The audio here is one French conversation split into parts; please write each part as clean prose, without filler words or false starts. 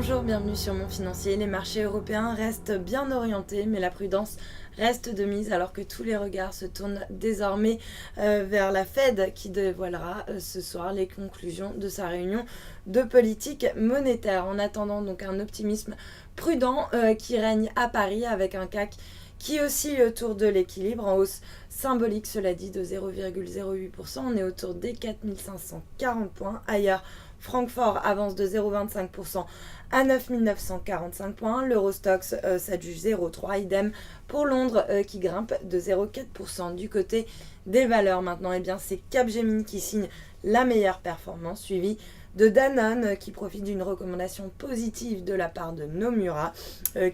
Bonjour, bienvenue sur Mon Financier. Les marchés européens restent bien orientés, mais la prudence reste de mise alors que tous les regards se tournent désormais vers la Fed qui dévoilera ce soir les conclusions de sa réunion de politique monétaire. En attendant donc un optimisme prudent qui règne à Paris avec un CAC qui oscille autour de l'équilibre en hausse symbolique, cela dit, de 0,08%. On est autour des 4540 points. Ailleurs, Francfort avance de 0,25% à 9945 points. L'Eurostoxx s'adjuge 0,3. Idem pour Londres qui grimpe de 0,4%. Du côté des valeurs maintenant, eh bien, c'est Capgemini qui signe la meilleure performance, suivi de Danone qui profite d'une recommandation positive de la part de Nomura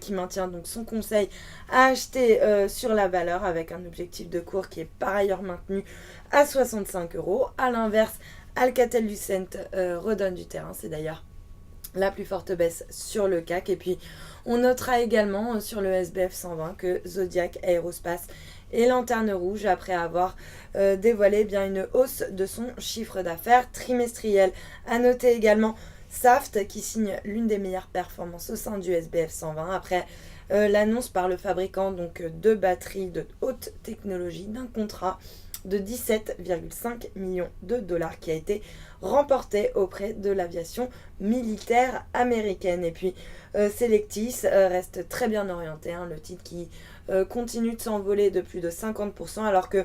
qui maintient donc son conseil à acheter sur la valeur avec un objectif de cours qui est par ailleurs maintenu à 65 euros. A l'inverse, Alcatel-Lucent redonne du terrain, c'est d'ailleurs la plus forte baisse sur le CAC. Et puis on notera également sur le SBF 120 que Zodiac Aerospace et Lanterne Rouge après avoir dévoilé bien une hausse de son chiffre d'affaires trimestriel. A noter également Saft qui signe l'une des meilleures performances au sein du SBF 120 après l'annonce par le fabricant donc de batteries de haute technologie d'un contrat de 17,5 millions de dollars qui a été remporté auprès de l'aviation militaire américaine. Et puis Selectis reste très bien orienté, le titre qui continue de s'envoler de plus de 50% alors que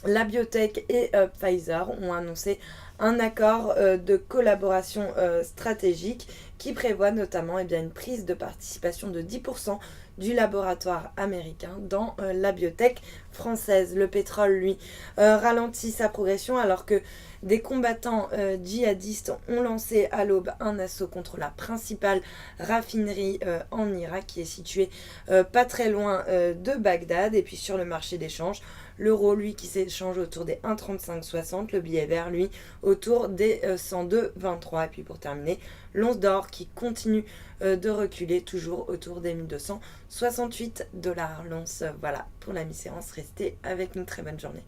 la biotech et Pfizer ont annoncé un accord de collaboration stratégique qui prévoit notamment une prise de participation de 10% du laboratoire américain dans la biotech française. Le pétrole, lui, ralentit sa progression alors que des combattants djihadistes ont lancé à l'aube un assaut contre la principale raffinerie en Irak qui est située pas très loin de Bagdad. Et puis sur le marché d'échange, l'euro, lui, qui s'échange autour des 1,3560. Le billet vert, lui, autour des 102,23. Et puis pour terminer, l'once d'or qui continue de reculer, toujours autour des 1268 $ l'once. Voilà pour la mi-séance. Restez avec nous. Très bonne journée.